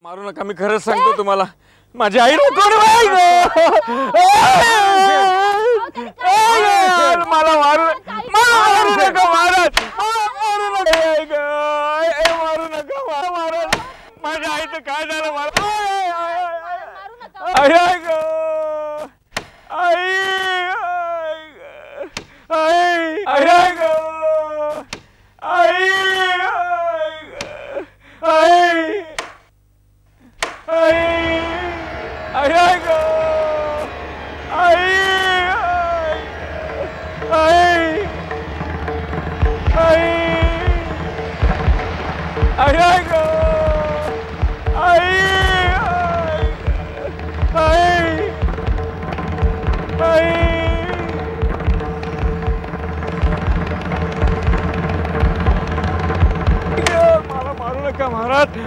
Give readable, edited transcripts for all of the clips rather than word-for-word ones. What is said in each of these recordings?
मारू नका, मी खरंच सांगतो तुम्हाला, माझी आई नको मला मारू नका महाराज, मारू नका महाराज, माझ्या आईचं काय झालं महाराज? आई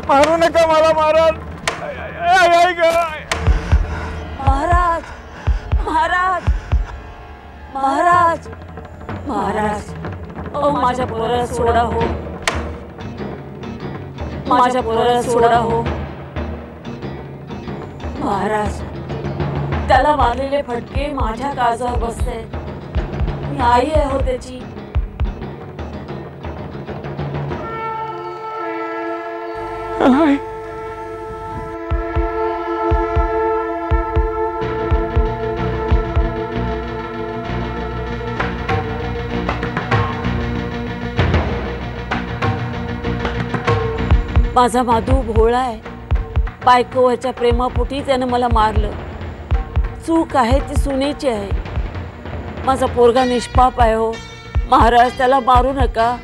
मारू नका मला महाराज, महाराज महाराज महाराज महाराज, ओ माझ्या पोराला सोडा हो, माझ्या पोराला सोडा हो महाराज, त्याला मारलेले फटके माझ्या काळजावर बसते, मी आई आहे हो त्याची. माझा माधू भोळा आहे, बायकोच्या प्रेमापोटी त्यानं मला मारलं, चूक आहे ती सुनेची आहे, माझा पोरगा निष्पाप आहे हो महाराज, त्याला मारू नका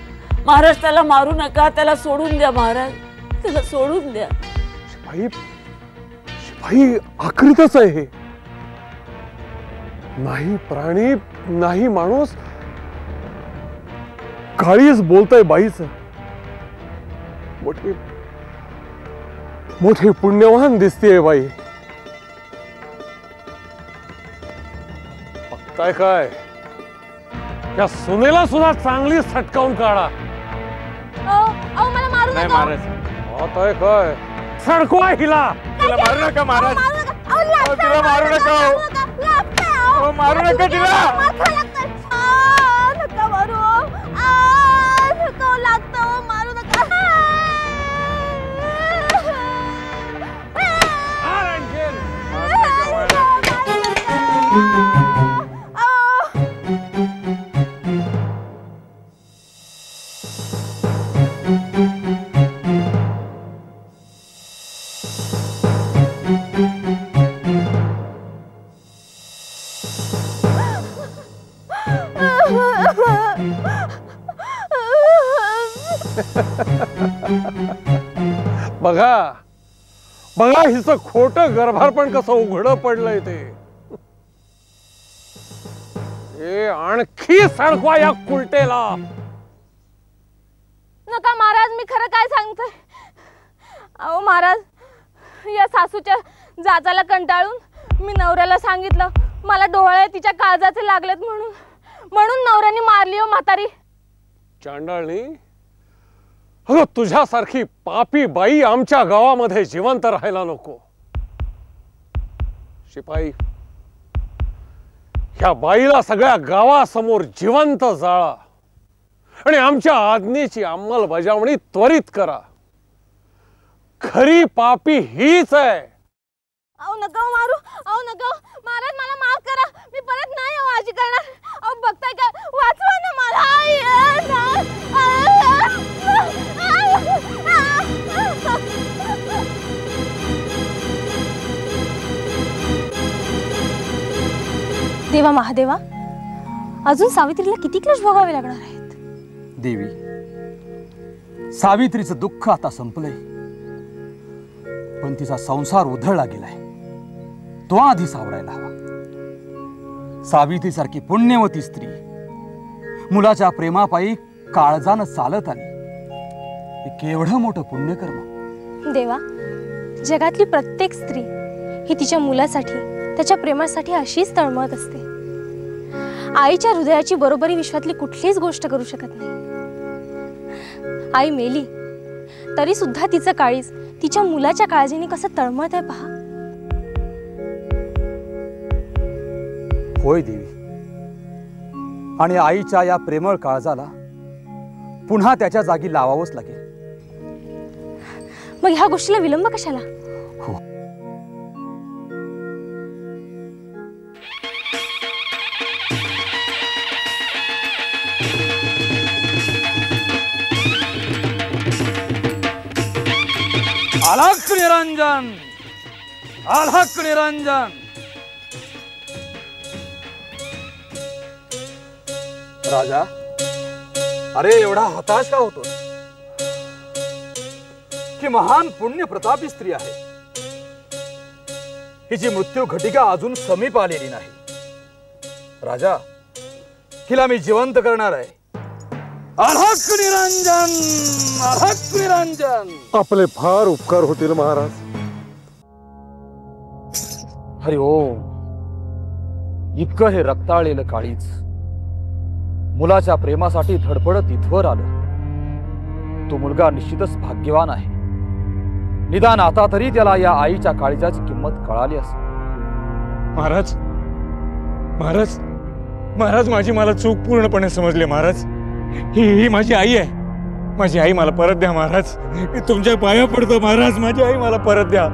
महाराज, त्याला मारू नका, त्याला सोडून द्या महाराज, त्याला सोडून द्या. शिपाई आखरीतच आहे हे, नाही प्राणी नाही माणूस, काळीच बोलतय बाईच. मोठी मोठी पुण्यवान दिसतेय बाई. बघताय काय, या सुनेला सुद्धा चांगली सटकावून काढा. मला मारू नाही महाराज, बघताय काय, सडकवा हिला. तिला मारू नका महाराज, तिला मारू नका, मारू नका तिला. नका मारू, लागतं, मारू नका. बघा बघा, हिचं खोटं गर्भारपण कसं उघड पडलंय ते. आणखी सडकवा या कुलटेला. नका महाराज, मी खरं काय सांगतोय. अहो महाराज, या सासूच्या जाचाला कंटाळून मी नवऱ्याला सांगितलं मला डोळे तिच्या काळजाचे लागलेत म्हणून, म्हणून नवऱ्याने मारली हो म्हातारी. चांडाळणी, अगं तुझ्यासारखी पापी बाई आमच्या गावामध्ये जिवंत राहायला नको. शिपाई, ह्या बाईला सगळ्या गावासमोर जिवंत जाळा आणि आमच्या आज्ञेची अंमलबजावणी त्वरित करा. खरी पापी हीच आहे. अहो नका मारू, अहो नका महाराज, मला माफ करा, मी परत नाही आजी करणार. अहो बघताय का, वाचवा ना मला. देवा महादेवा, अजून सावित्रीला किती क्लेश भोगावे लागणार आहेत. देवी, सावित्रीचं दुःख आता संपलंय, पण तिचा संसार उधळला गेलाय, तो आधी सावरायला हवा. सावित्रीसारखी पुण्यवती स्त्री मुलाच्या प्रेमापायी काळजानं चालत आली, हे केवढं मोठं पुण्यकर्म. देवा, जगातली प्रत्येक स्त्री ही तिच्या मुलासाठी, त्याच्या प्रेमासाठी अशीच तळमळत असते. आईच्या हृदयाची बरोबरी विश्वातली कुठलीच गोष्ट करू शकत नाही. आई मेली तरी सुद्धा तिचं काळीज तिच्या मुलाच्या काळजीने कसं तळमळत आहे पहा. होय देवी, आणि आईच्या या प्रेमळ काळजाला पुन्हा त्याच्या जागी लावावंच लागेल. मग ह्या गोष्टीला विलंब कशाला? हो. अलख निरंजन, अलख निरंजन. राजा, अरे एवढा हताश का होतो? की महान पुण्य प्रतापी स्त्री आहे, हिची मृत्यू घटिका अजून समीप आलेली नाही. राजा, हिला मी जिवंत करणार आहे. अलख निरंजन, अलख निरंजन. आपले फार उपकार होतील महाराज. हरि ओम. इतकं हे रक्ताळलेलं काळीज मुलाच्या प्रेमासाठी धडपडत इथवर आलं. तो मुलगा निश्चितच भाग्यवान आहे. निदान आता तरी त्याला या आईच्या काळजाची किंमत कळाली असेल. महाराज, महाराज, महाराज, माझी मला चूक पूर्णपणे समजली महाराज. ही माझी आई आहे. माझी आई मला परत द्या महाराज. मी तुमच्या पाया पडतो महाराज. माझी आई मला परत द्या.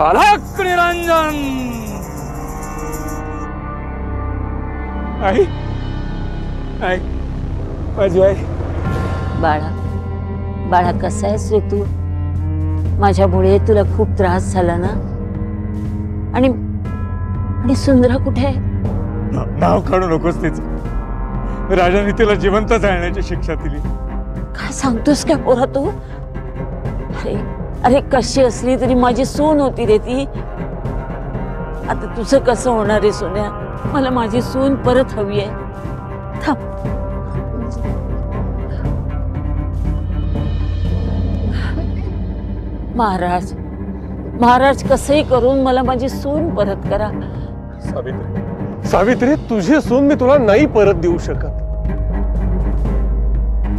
अलख निरंजन. आई, आई, माझी आई. बाळा, बाळा, कसा आहेस रे तू? माझ्यामुळे तुला खूप त्रास झाला ना? आणि सुंदरा कुठे आहे? नाव काढू नकोस तिचं. राजाने तिला जिवंत जाळण्याची शिक्षा दिली. काय सांगतोस काय पोरा तू? अरे अरे, कशी असली तरी माझी सून होती रे ती. आता तुझं कसं होणार आहे सोन्या? मला माझी सून परत हवी आहे. थांब. महाराज, महाराज, कसंही करून मला माझी सून परत करा. सावित्री, सावित्री, तुझी सून मी तुला नाही परत देऊ शकत,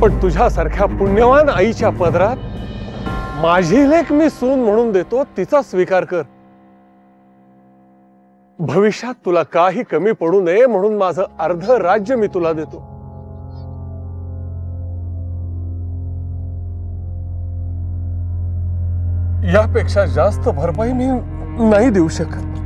पण तुझ्यासारख्या पुण्यवान आईच्या पदरात माझी लेक मी सून म्हणून देतो. तिचा स्वीकार कर. भविष्यात तुला काही कमी पडू नये म्हणून माझं अर्ध राज्य मी तुला देतो. यापेक्षा जास्त भरपाई मी नाही देऊ शकत.